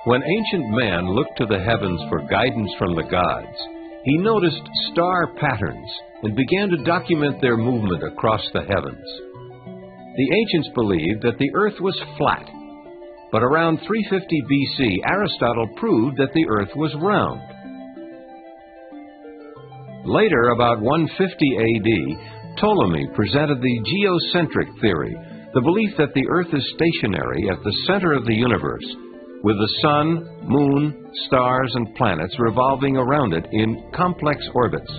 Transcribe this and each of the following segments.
When ancient man looked to the heavens for guidance from the gods, he noticed star patterns and began to document their movement across the heavens. The ancients believed that the earth was flat, but around 350 BC, Aristotle proved that the earth was round. Later, about 150 AD, Ptolemy presented the geocentric theory, the belief that the earth is stationary at the center of the universe, with the sun, moon, stars, and planets revolving around it in complex orbits.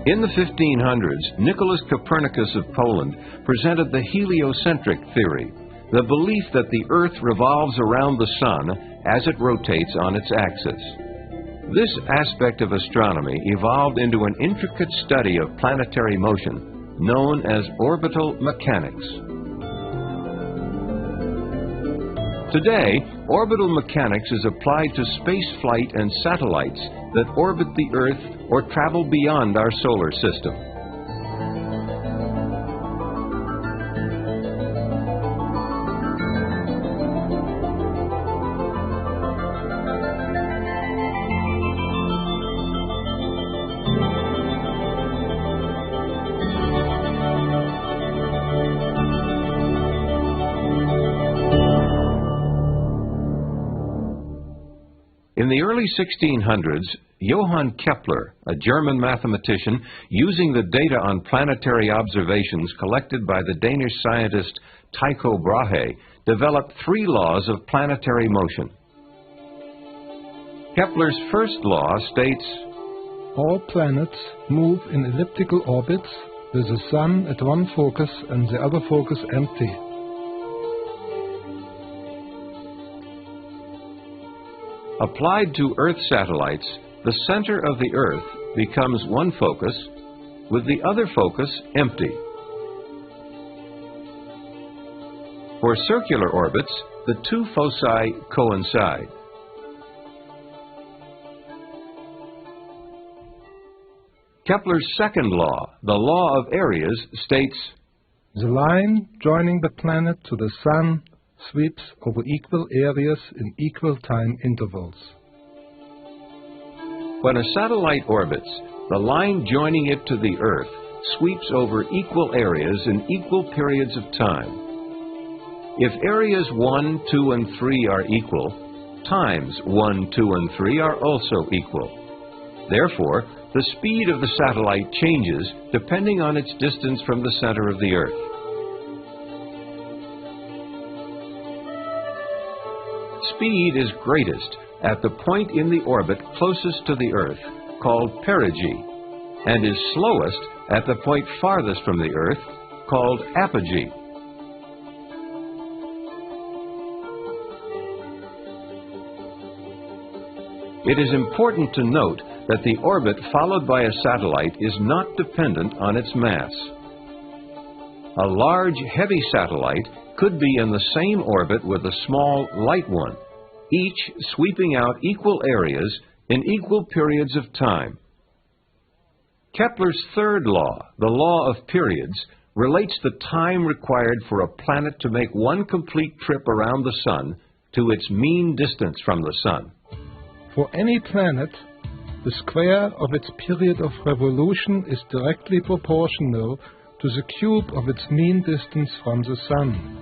In the 1500s, Nicholas Copernicus of Poland presented the heliocentric theory, the belief that the earth revolves around the sun as it rotates on its axis. This aspect of astronomy evolved into an intricate study of planetary motion known as orbital mechanics. Today, orbital mechanics is applied to space flight and satellites that orbit the Earth or travel beyond our solar system. In the early 1600s, Johann Kepler, a German mathematician, using the data on planetary observations collected by the Danish scientist Tycho Brahe, developed 3 laws of planetary motion. Kepler's first law states, all planets move in elliptical orbits with the Sun at one focus and the other focus empty. Applied to Earth satellites, the center of the Earth becomes one focus, with the other focus empty. For circular orbits, the 2 foci coincide. Kepler's second law, the law of areas, states, the line joining the planet to the Sun sweeps over equal areas in equal time intervals. When a satellite orbits, the line joining it to the Earth sweeps over equal areas in equal periods of time. If areas 1, 2, and 3 are equal, times 1, 2, and 3 are also equal. Therefore, the speed of the satellite changes depending on its distance from the center of the Earth. Speed is greatest at the point in the orbit closest to the Earth, called perigee, and is slowest at the point farthest from the Earth, called apogee. It is important to note that the orbit followed by a satellite is not dependent on its mass. A large, heavy satellite could be in the same orbit with a small, light one, each sweeping out equal areas in equal periods of time. Kepler's third law, the law of periods, relates the time required for a planet to make one complete trip around the Sun to its mean distance from the Sun. For any planet, the square of its period of revolution is directly proportional to the cube of its mean distance from the Sun.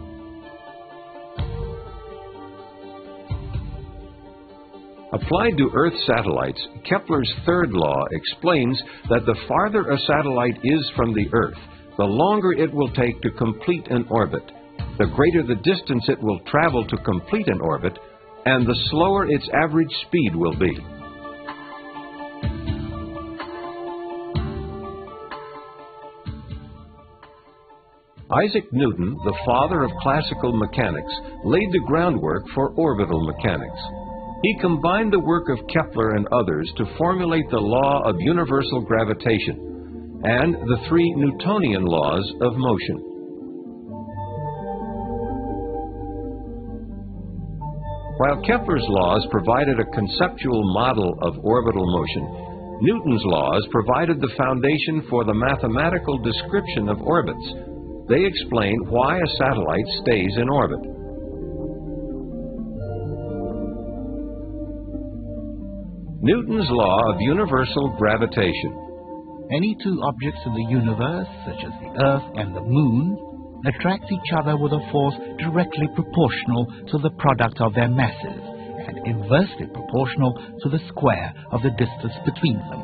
Applied to Earth satellites, Kepler's third law explains that the farther a satellite is from the Earth, the longer it will take to complete an orbit, the greater the distance it will travel to complete an orbit, and the slower its average speed will be. Isaac Newton, the father of classical mechanics, laid the groundwork for orbital mechanics. He combined the work of Kepler and others to formulate the law of universal gravitation and the 3 Newtonian laws of motion. While Kepler's laws provided a conceptual model of orbital motion, Newton's laws provided the foundation for the mathematical description of orbits. They explain why a satellite stays in orbit. Newton's law of universal gravitation. Any two objects in the universe, such as the Earth and the Moon, attract each other with a force directly proportional to the product of their masses and inversely proportional to the square of the distance between them.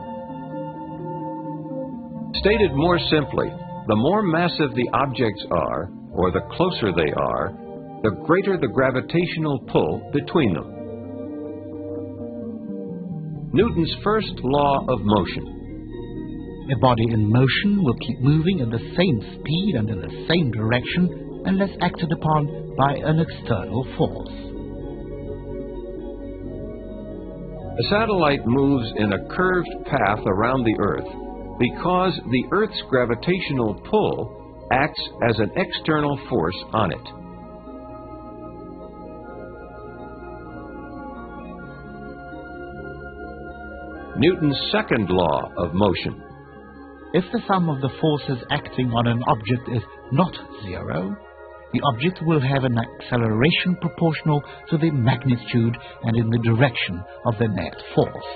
Stated more simply, the more massive the objects are, or the closer they are, the greater the gravitational pull between them. Newton's first law of motion. A body in motion will keep moving at the same speed and in the same direction unless acted upon by an external force. A satellite moves in a curved path around the Earth because the Earth's gravitational pull acts as an external force on it. Newton's second law of motion. If the sum of the forces acting on an object is not zero, the object will have an acceleration proportional to the magnitude and in the direction of the net force.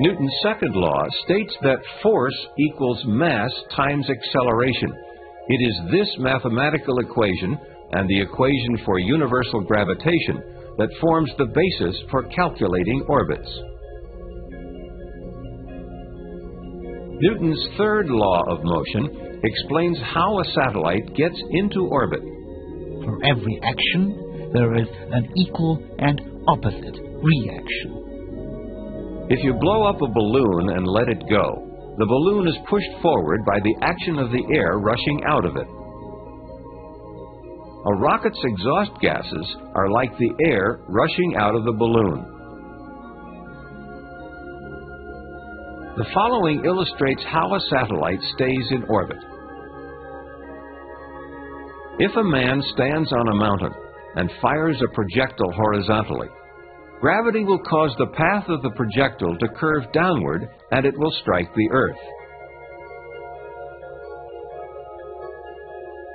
Newton's second law states that force equals mass times acceleration. It is this mathematical equation and the equation for universal gravitation that forms the basis for calculating orbits. Newton's third law of motion explains how a satellite gets into orbit. For every action, there is an equal and opposite reaction. If you blow up a balloon and let it go, the balloon is pushed forward by the action of the air rushing out of it. A rocket's exhaust gases are like the air rushing out of the balloon. The following illustrates how a satellite stays in orbit. If a man stands on a mountain and fires a projectile horizontally, gravity will cause the path of the projectile to curve downward and it will strike the Earth.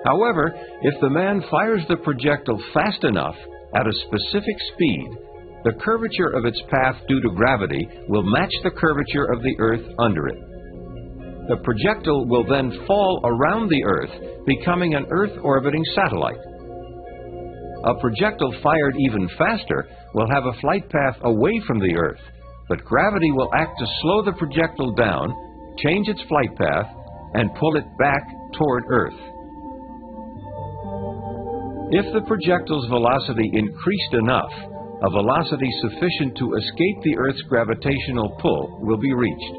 However, if the man fires the projectile fast enough at a specific speed, the curvature of its path due to gravity will match the curvature of the Earth under it. The projectile will then fall around the Earth, becoming an Earth-orbiting satellite. A projectile fired even faster will have a flight path away from the Earth, but gravity will act to slow the projectile down, change its flight path, and pull it back toward Earth. If the projectile's velocity increased enough, a velocity sufficient to escape the Earth's gravitational pull will be reached.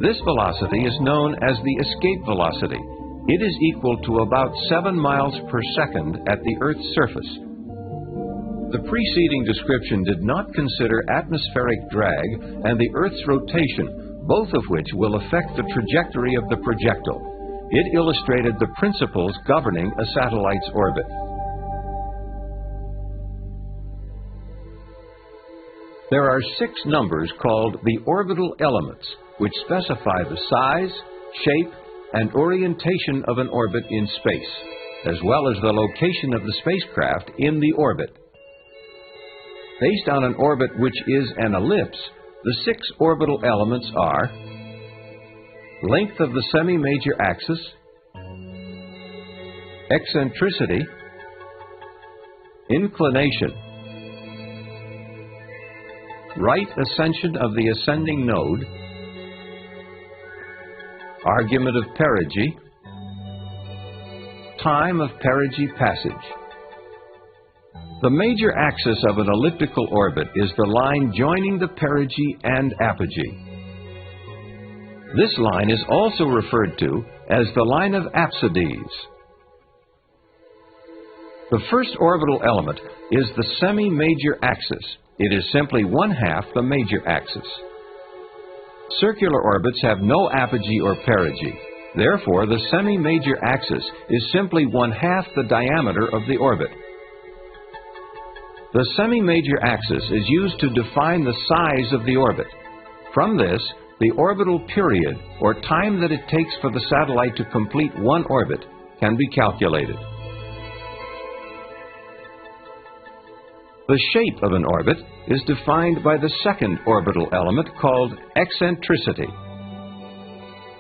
This velocity is known as the escape velocity. It is equal to about 7 miles per second at the Earth's surface. The preceding description did not consider atmospheric drag and the Earth's rotation, both of which will affect the trajectory of the projectile. It illustrated the principles governing a satellite's orbit. There are 6 numbers called the orbital elements, which specify the size, shape, and orientation of an orbit in space, as well as the location of the spacecraft in the orbit. Based on an orbit which is an ellipse, the 6 orbital elements are length of the semi-major axis, eccentricity, inclination, right ascension of the ascending node, argument of perigee, time of perigee passage. The major axis of an elliptical orbit is the line joining the perigee and apogee. This line is also referred to as the line of apsides. The first orbital element is the semi-major axis. It is simply 1/2 the major axis. Circular orbits have no apogee or perigee. Therefore, the semi-major axis is simply 1/2 the diameter of the orbit. The semi-major axis is used to define the size of the orbit. From this, the orbital period, or time that it takes for the satellite to complete one orbit, can be calculated. The shape of an orbit is defined by the second orbital element called eccentricity.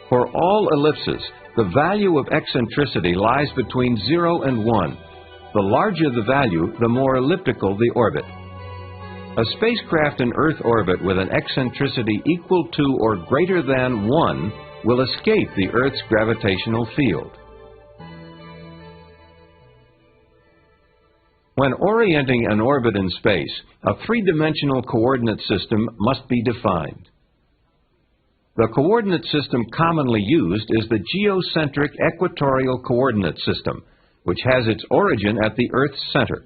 For all ellipses, the value of eccentricity lies between 0 and 1. The larger the value, the more elliptical the orbit. A spacecraft in Earth orbit with an eccentricity equal to or greater than 1 will escape the Earth's gravitational field. When orienting an orbit in space, a three-dimensional coordinate system must be defined. The coordinate system commonly used is the geocentric equatorial coordinate system, which has its origin at the Earth's center.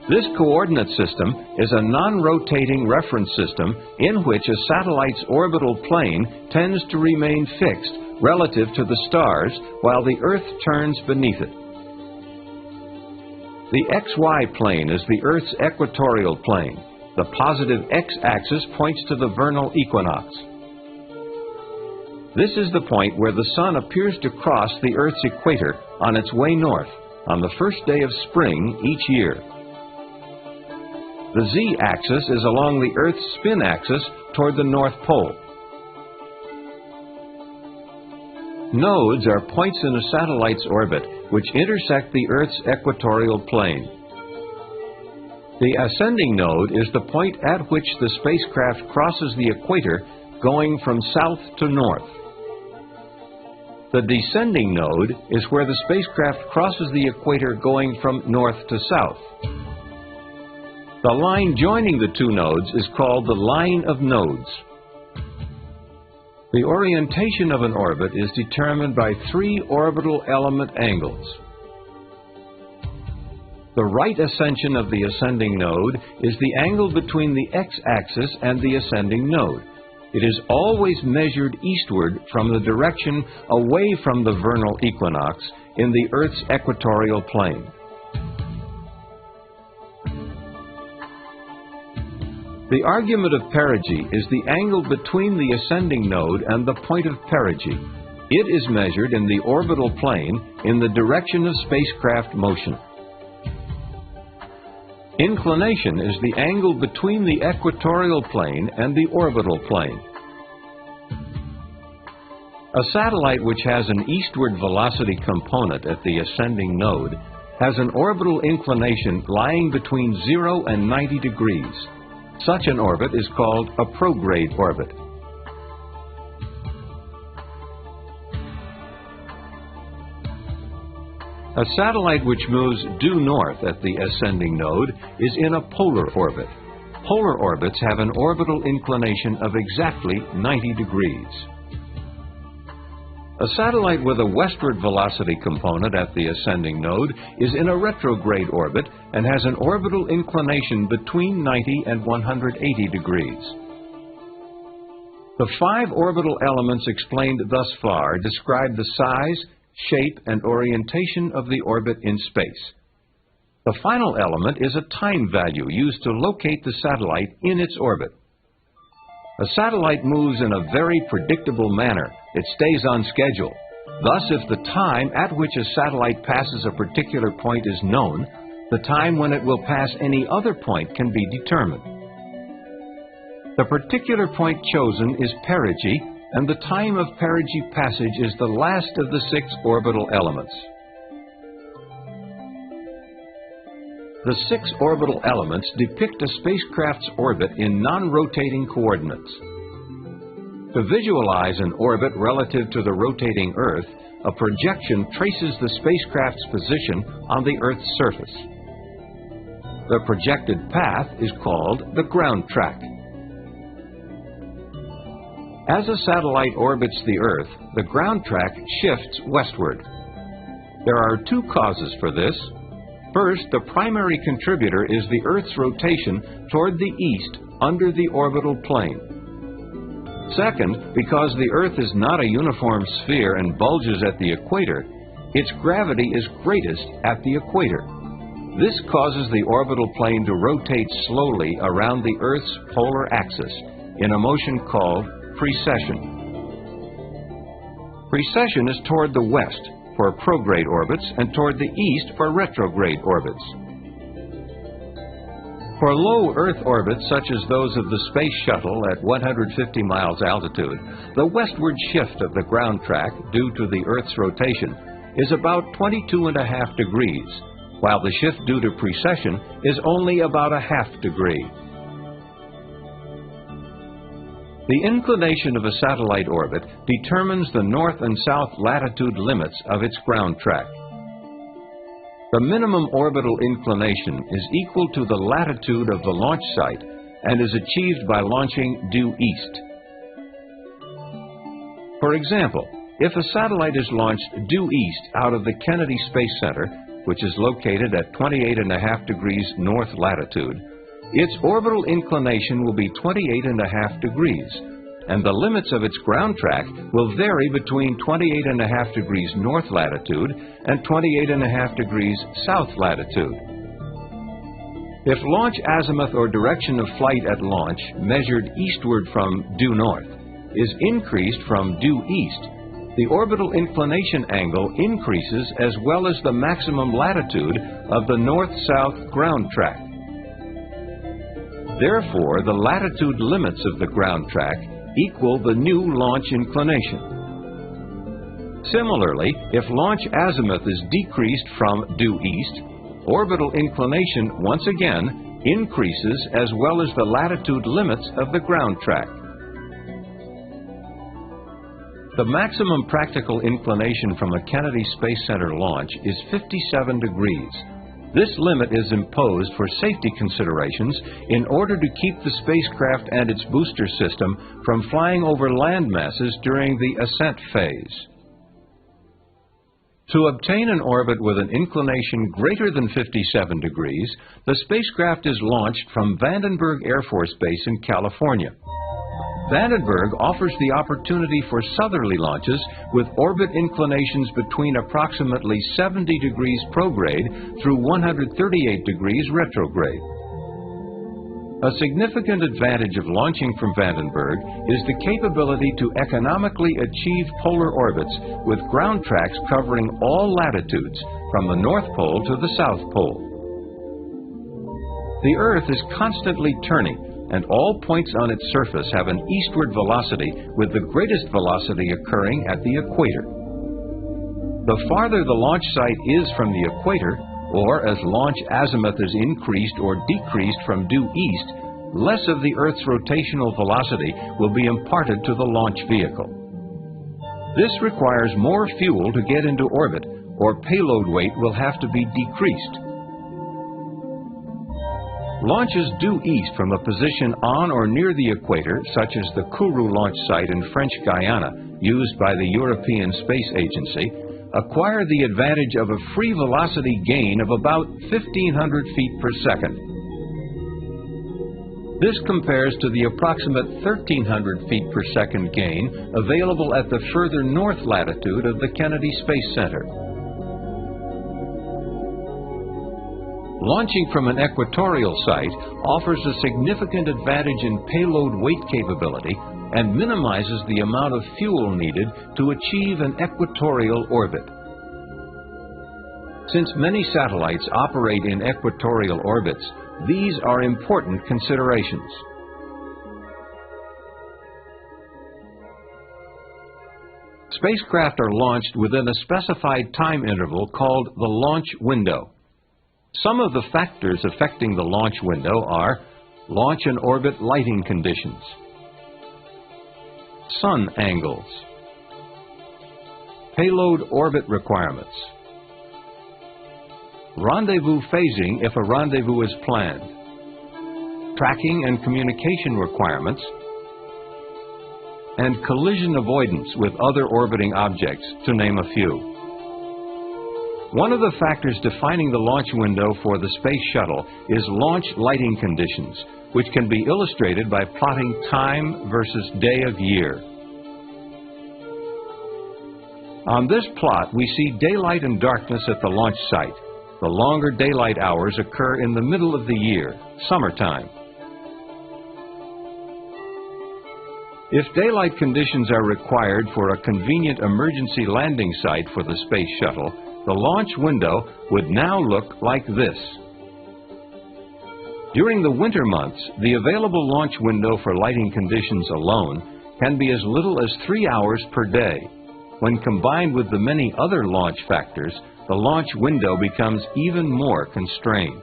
This coordinate system is a non-rotating reference system in which a satellite's orbital plane tends to remain fixed relative to the stars while the Earth turns beneath it. The XY plane is the Earth's equatorial plane. The positive x-axis points to the vernal equinox. This is the point where the Sun appears to cross the Earth's equator on its way north on the first day of spring each year. The z-axis is along the Earth's spin axis toward the North Pole. Nodes are points in a satellite's orbit which intersect the Earth's equatorial plane. The ascending node is the point at which the spacecraft crosses the equator going from south to north. The descending node is where the spacecraft crosses the equator going from north to south. The line joining the two nodes is called the line of nodes. The orientation of an orbit is determined by three orbital element angles. The right ascension of the ascending node is the angle between the x-axis and the ascending node. It is always measured eastward from the direction away from the vernal equinox in the Earth's equatorial plane. The argument of perigee is the angle between the ascending node and the point of perigee. It is measured in the orbital plane in the direction of spacecraft motion. Inclination is the angle between the equatorial plane and the orbital plane. A satellite which has an eastward velocity component at the ascending node has an orbital inclination lying between 0 and 90 degrees. Such an orbit is called a prograde orbit. A satellite which moves due north at the ascending node is in a polar orbit. Polar orbits have an orbital inclination of exactly 90 degrees. A satellite with a westward velocity component at the ascending node is in a retrograde orbit and has an orbital inclination between 90 and 180 degrees. The 5 orbital elements explained thus far describe the size, shape, and orientation of the orbit in space. The final element is a time value used to locate the satellite in its orbit. A satellite moves in a very predictable manner. It stays on schedule. Thus, if the time at which a satellite passes a particular point is known, the time when it will pass any other point can be determined. The particular point chosen is perigee, and the time of perigee passage is the last of the 6 orbital elements. The 6 orbital elements depict a spacecraft's orbit in non-rotating coordinates. To visualize an orbit relative to the rotating Earth, a projection traces the spacecraft's position on the Earth's surface. The projected path is called the ground track. As a satellite orbits the Earth, the ground track shifts westward. There are 2 causes for this. First, the primary contributor is the Earth's rotation toward the east under the orbital plane. Second, because the Earth is not a uniform sphere and bulges at the equator, its gravity is greatest at the equator. This causes the orbital plane to rotate slowly around the Earth's polar axis in a motion called precession. Precession is toward the west for prograde orbits and toward the east for retrograde orbits. For low Earth orbits such as those of the Space Shuttle at 150 miles altitude, the westward shift of the ground track due to the Earth's rotation is about 22.5 degrees, while the shift due to precession is only about a half degree. The inclination of a satellite orbit determines the north and south latitude limits of its ground track. The minimum orbital inclination is equal to the latitude of the launch site and is achieved by launching due east. For example, if a satellite is launched due east out of the Kennedy Space Center, which is located at 28.5 degrees north latitude, its orbital inclination will be 28.5 degrees, and the limits of its ground track will vary between 28.5 degrees north latitude and 28.5 degrees south latitude. If launch azimuth or direction of flight at launch measured eastward from due north is increased from due east, the orbital inclination angle increases as well as the maximum latitude of the north-south ground track. Therefore, the latitude limits of the ground track equal the new launch inclination. Similarly, if launch azimuth is decreased from due east, orbital inclination once again increases as well as the latitude limits of the ground track. The maximum practical inclination from a Kennedy Space Center launch is 57 degrees. This limit is imposed for safety considerations in order to keep the spacecraft and its booster system from flying over land masses during the ascent phase. To obtain an orbit with an inclination greater than 57 degrees, the spacecraft is launched from Vandenberg Air Force Base in California. Vandenberg offers the opportunity for southerly launches with orbit inclinations between approximately 70 degrees prograde through 138 degrees retrograde. A significant advantage of launching from Vandenberg is the capability to economically achieve polar orbits with ground tracks covering all latitudes, from the North Pole to the South Pole. The Earth is constantly turning, and all points on its surface have an eastward velocity, with the greatest velocity occurring at the equator. The farther the launch site is from the equator, or as launch azimuth is increased or decreased from due east, less of the Earth's rotational velocity will be imparted to the launch vehicle. This requires more fuel to get into orbit, or payload weight will have to be decreased. Launches due east from a position on or near the equator, such as the Kourou launch site in French Guiana, used by the European Space Agency, acquire the advantage of a free velocity gain of about 1,500 feet per second. This compares to the approximate 1,300 feet per second gain available at the further north latitude of the Kennedy Space Center. Launching from an equatorial site offers a significant advantage in payload weight capability and minimizes the amount of fuel needed to achieve an equatorial orbit. Since many satellites operate in equatorial orbits, these are important considerations. Spacecraft are launched within a specified time interval called the launch window. Some of the factors affecting the launch window are launch and orbit lighting conditions, sun angles, payload orbit requirements, rendezvous phasing if a rendezvous is planned, tracking and communication requirements, and collision avoidance with other orbiting objects, to name a few. One of the factors defining the launch window for the Space Shuttle is launch lighting conditions, which can be illustrated by plotting time versus day of year. On this plot, we see daylight and darkness at the launch site. The longer daylight hours occur in the middle of the year, summertime. If daylight conditions are required for a convenient emergency landing site for the Space Shuttle, the launch window would now look like this. During the winter months, the available launch window for lighting conditions alone can be as little as 3 hours per day. When combined with the many other launch factors, the launch window becomes even more constrained.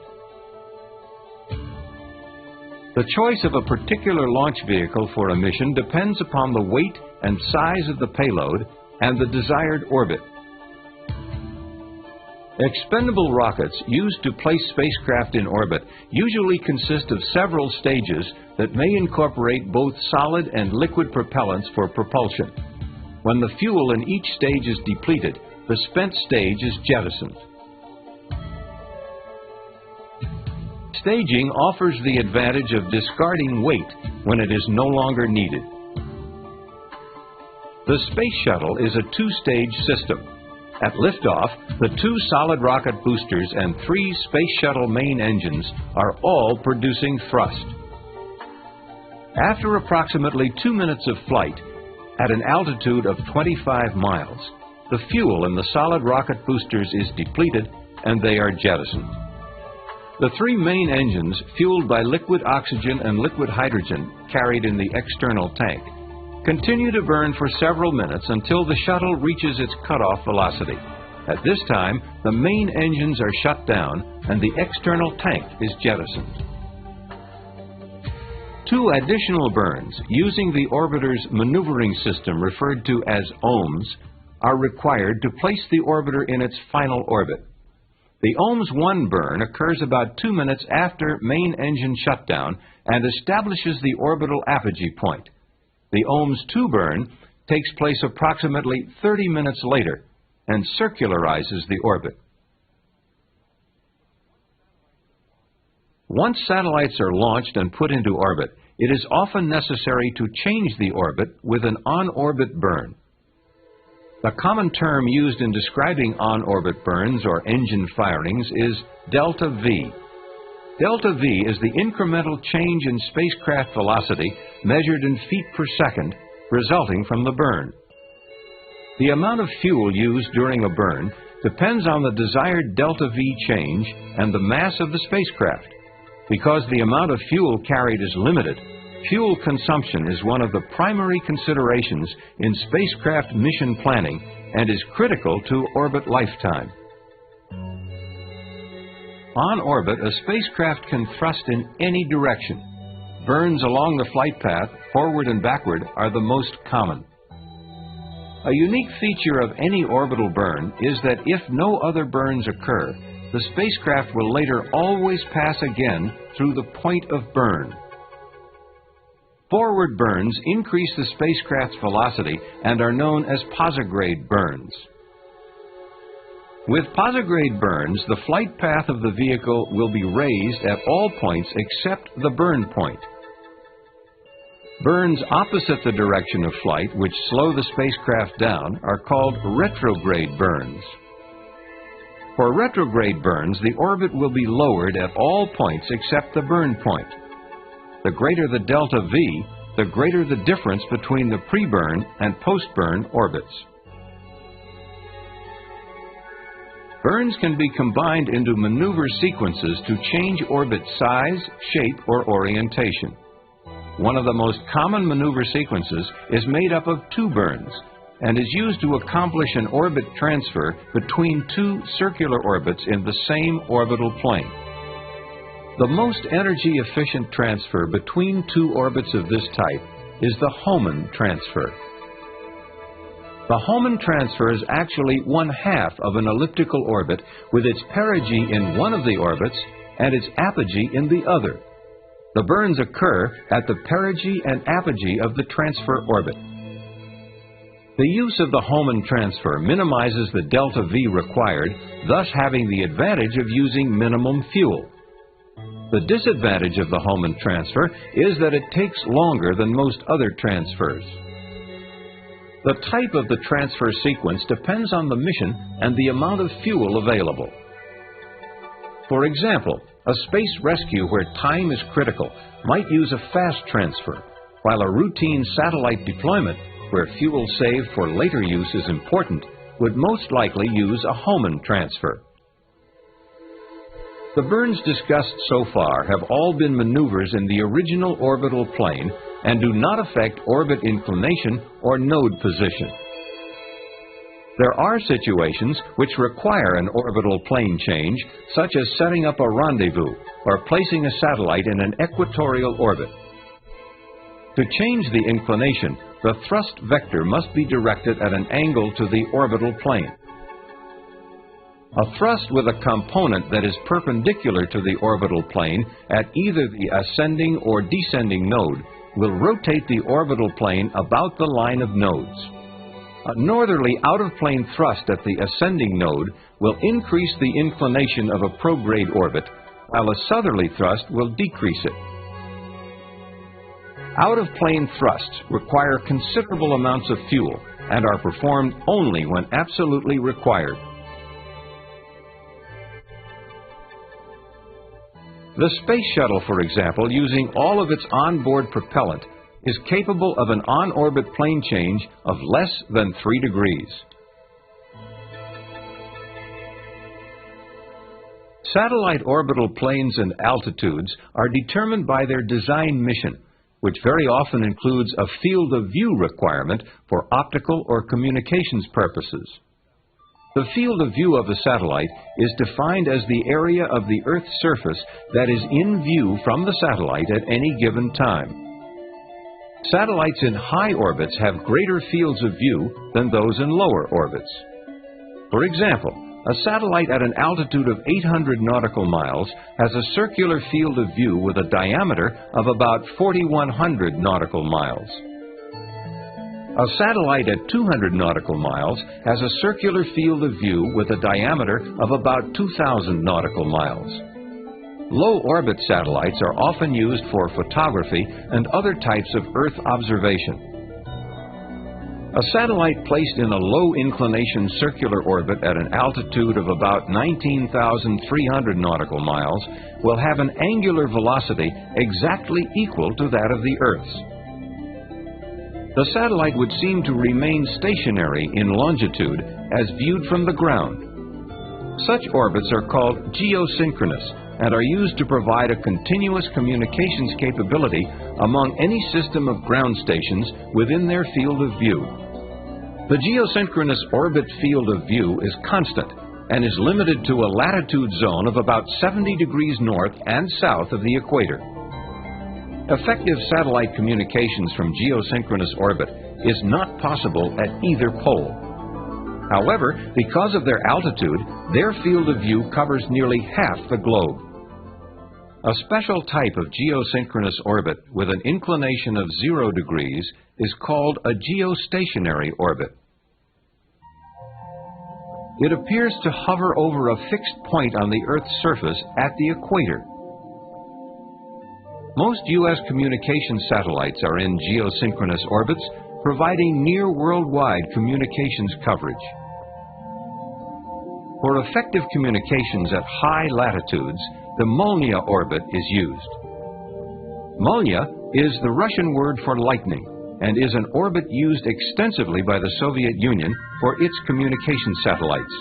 The choice of a particular launch vehicle for a mission depends upon the weight and size of the payload and the desired orbit. Expendable rockets used to place spacecraft in orbit usually consist of several stages that may incorporate both solid and liquid propellants for propulsion. When the fuel in each stage is depleted, the spent stage is jettisoned. Staging offers the advantage of discarding weight when it is no longer needed. The Space Shuttle is a two-stage system. At liftoff, the 2 solid rocket boosters and 3 Space Shuttle main engines are all producing thrust. After approximately 2 minutes of flight, at an altitude of 25 miles, the fuel in the solid rocket boosters is depleted and they are jettisoned. The 3 main engines, fueled by liquid oxygen and liquid hydrogen carried in the external tank, continue to burn for several minutes until the shuttle reaches its cutoff velocity. At this time, the main engines are shut down and the external tank is jettisoned. 2 additional burns using the orbiter's maneuvering system referred to as OMS are required to place the orbiter in its final orbit. The OMS 1 burn occurs about 2 minutes after main engine shutdown and establishes the orbital apogee point. The OMS 2 burn takes place approximately 30 minutes later and circularizes the orbit. Once satellites are launched and put into orbit, it is often necessary to change the orbit with an on-orbit burn. The common term used in describing on-orbit burns or engine firings is delta V. Delta V is the incremental change in spacecraft velocity measured in feet per second resulting from the burn. The amount of fuel used during a burn depends on the desired delta V change and the mass of the spacecraft. Because the amount of fuel carried is limited, fuel consumption is one of the primary considerations in spacecraft mission planning and is critical to orbit lifetime. On orbit, a spacecraft can thrust in any direction. Burns along the flight path, forward and backward, are the most common. A unique feature of any orbital burn is that if no other burns occur, the spacecraft will later always pass again through the point of burn. Forward burns increase the spacecraft's velocity and are known as posigrade burns. With posigrade burns, the flight path of the vehicle will be raised at all points except the burn point. Burns opposite the direction of flight, which slow the spacecraft down, are called retrograde burns. For retrograde burns, the orbit will be lowered at all points except the burn point. The greater the delta V, the greater the difference between the pre-burn and post-burn orbits. Burns can be combined into maneuver sequences to change orbit size, shape, or orientation. One of the most common maneuver sequences is made up of 2 burns and is used to accomplish an orbit transfer between 2 circular orbits in the same orbital plane. The most energy-efficient transfer between 2 orbits of this type is the Hohmann transfer. The Hohmann transfer is actually 1/2 of an elliptical orbit with its perigee in one of the orbits and its apogee in the other. The burns occur at the perigee and apogee of the transfer orbit. The use of the Hohmann transfer minimizes the delta V required, thus having the advantage of using minimum fuel. The disadvantage of the Hohmann transfer is that it takes longer than most other transfers. The type of the transfer sequence depends on the mission and the amount of fuel available. For example, a space rescue where time is critical might use a fast transfer, while a routine satellite deployment where fuel saved for later use is important would most likely use a Hohmann transfer. The burns discussed so far have all been maneuvers in the original orbital plane and do not affect orbit inclination or node position. There are situations which require an orbital plane change, such as setting up a rendezvous or placing a satellite in an equatorial orbit. To change the inclination, the thrust vector must be directed at an angle to the orbital plane. A thrust with a component that is perpendicular to the orbital plane at either the ascending or descending node will rotate the orbital plane about the line of nodes. A northerly out-of-plane thrust at the ascending node will increase the inclination of a prograde orbit, while a southerly thrust will decrease it. Out-of-plane thrusts require considerable amounts of fuel and are performed only when absolutely required. The Space Shuttle, for example, using all of its onboard propellant, is capable of an on-orbit plane change of less than 3 degrees. Satellite orbital planes and altitudes are determined by their design mission, which very often includes a field of view requirement for optical or communications purposes. The field of view of a satellite is defined as the area of the Earth's surface that is in view from the satellite at any given time. Satellites in high orbits have greater fields of view than those in lower orbits. For example, a satellite at an altitude of 800 nautical miles has a circular field of view with a diameter of about 4,100 nautical miles. A satellite at 200 nautical miles has a circular field of view with a diameter of about 2,000 nautical miles. Low-orbit satellites are often used for photography and other types of Earth observation. A satellite placed in a low-inclination circular orbit at an altitude of about 19,300 nautical miles will have an angular velocity exactly equal to that of the Earth's. The satellite would seem to remain stationary in longitude as viewed from the ground. Such orbits are called geosynchronous and are used to provide a continuous communications capability among any system of ground stations within their field of view. The geosynchronous orbit field of view is constant and is limited to a latitude zone of about 70 degrees north and south of the equator. Effective satellite communications from geosynchronous orbit is not possible at either pole. However, because of their altitude, their field of view covers nearly half the globe. A special type of geosynchronous orbit with an inclination of 0 degrees is called a geostationary orbit. It appears to hover over a fixed point on the Earth's surface at the equator. Most U.S. communication satellites are in geosynchronous orbits, providing near worldwide communications coverage. For effective communications at high latitudes, the Molniya orbit is used. Molniya is the Russian word for lightning and is an orbit used extensively by the Soviet Union for its communication satellites.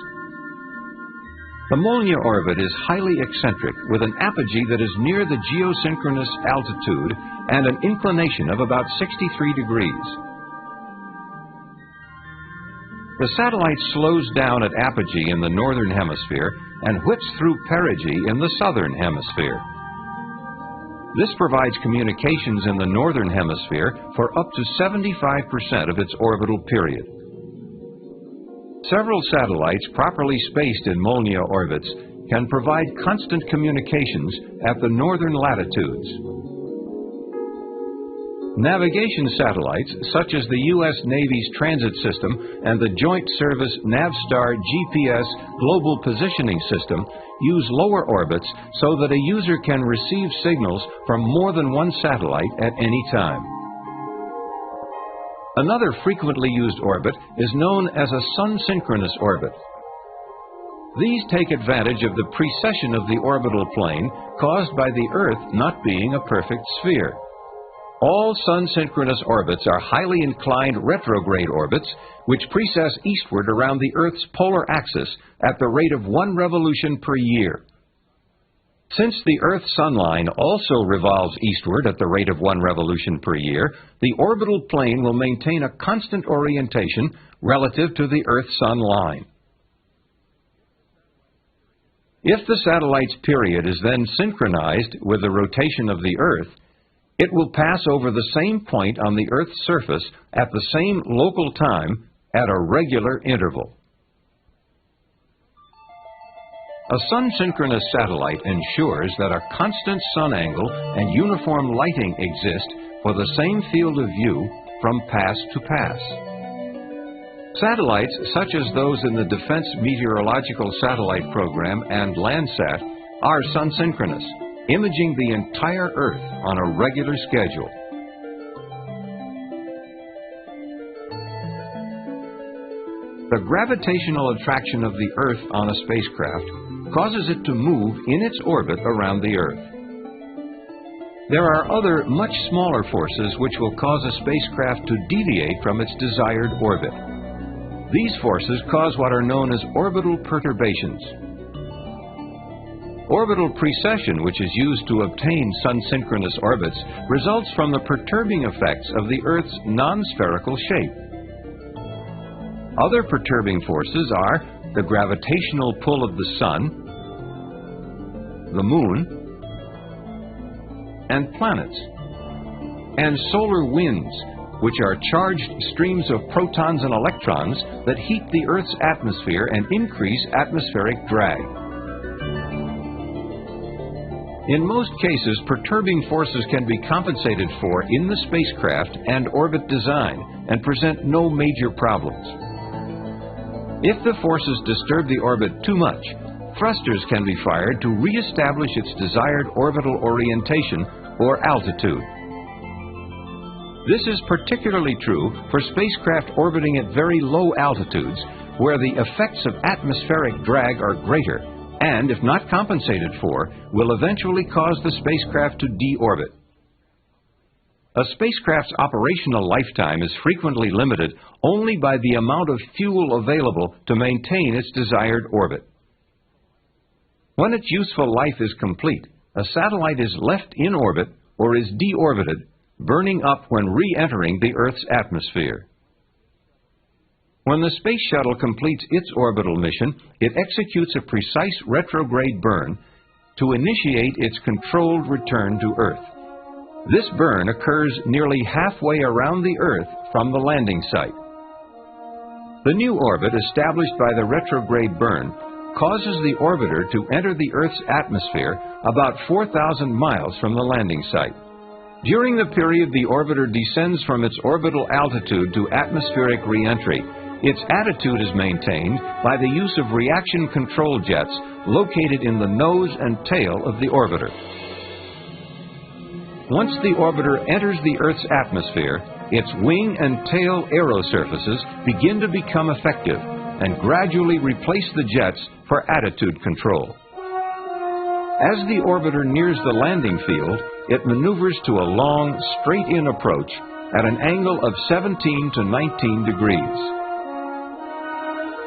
The Molniya orbit is highly eccentric with an apogee that is near the geosynchronous altitude and an inclination of about 63 degrees. The satellite slows down at apogee in the northern hemisphere and whips through perigee in the southern hemisphere. This provides communications in the northern hemisphere for up to 75% of its orbital period. Several satellites properly spaced in Molniya orbits can provide constant communications at the northern latitudes. Navigation satellites, such as the U.S. Navy's Transit System and the Joint Service Navstar GPS Global Positioning System, use lower orbits so that a user can receive signals from more than one satellite at any time. Another frequently used orbit is known as a sun-synchronous orbit. These take advantage of the precession of the orbital plane caused by the Earth not being a perfect sphere. All sun-synchronous orbits are highly inclined retrograde orbits, which precess eastward around the Earth's polar axis at the rate of 1 revolution per year. Since the Earth-Sun line also revolves eastward at the rate of 1 revolution per year, the orbital plane will maintain a constant orientation relative to the Earth-Sun line. If the satellite's period is then synchronized with the rotation of the Earth, it will pass over the same point on the Earth's surface at the same local time at a regular interval. A sun-synchronous satellite ensures that a constant sun angle and uniform lighting exist for the same field of view from pass to pass. Satellites such as those in the Defense Meteorological Satellite Program and Landsat are sun-synchronous, imaging the entire Earth on a regular schedule. The gravitational attraction of the Earth on a spacecraft causes it to move in its orbit around the Earth. There are other, much smaller forces which will cause a spacecraft to deviate from its desired orbit. These forces cause what are known as orbital perturbations. Orbital precession, which is used to obtain sun-synchronous orbits, results from the perturbing effects of the Earth's non-spherical shape. Other perturbing forces are the gravitational pull of the Sun, the Moon, and planets, and solar winds, which are charged streams of protons and electrons that heat the Earth's atmosphere and increase atmospheric drag. In most cases, perturbing forces can be compensated for in the spacecraft and orbit design and present no major problems. If the forces disturb the orbit too much, thrusters can be fired to re-establish its desired orbital orientation or altitude. This is particularly true for spacecraft orbiting at very low altitudes, where the effects of atmospheric drag are greater and, if not compensated for, will eventually cause the spacecraft to deorbit. A spacecraft's operational lifetime is frequently limited only by the amount of fuel available to maintain its desired orbit. When its useful life is complete, a satellite is left in orbit or is deorbited, burning up when re-entering the Earth's atmosphere. When the Space Shuttle completes its orbital mission, it executes a precise retrograde burn to initiate its controlled return to Earth. This burn occurs nearly halfway around the Earth from the landing site. The new orbit established by the retrograde burn causes the orbiter to enter the Earth's atmosphere about 4,000 miles from the landing site. During the period the orbiter descends from its orbital altitude to atmospheric re-entry, its attitude is maintained by the use of reaction control jets located in the nose and tail of the orbiter. Once the orbiter enters the Earth's atmosphere, its wing and tail aerosurfaces begin to become effective and gradually replace the jets for attitude control. As the orbiter nears the landing field, it maneuvers to a long, straight-in approach at an angle of 17 to 19 degrees.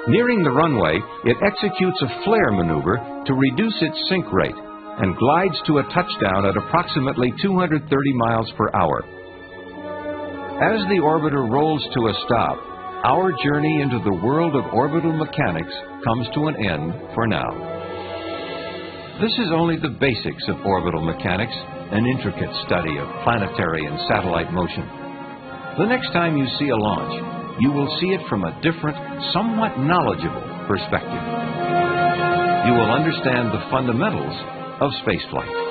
Nearing the runway, it executes a flare maneuver to reduce its sink rate and glides to a touchdown at approximately 230 miles per hour. As the orbiter rolls to a stop, our journey into the world of orbital mechanics comes to an end for now. This is only the basics of orbital mechanics, an intricate study of planetary and satellite motion. The next time you see a launch, you will see it from a different, somewhat knowledgeable perspective. You will understand the fundamentals of spaceflight.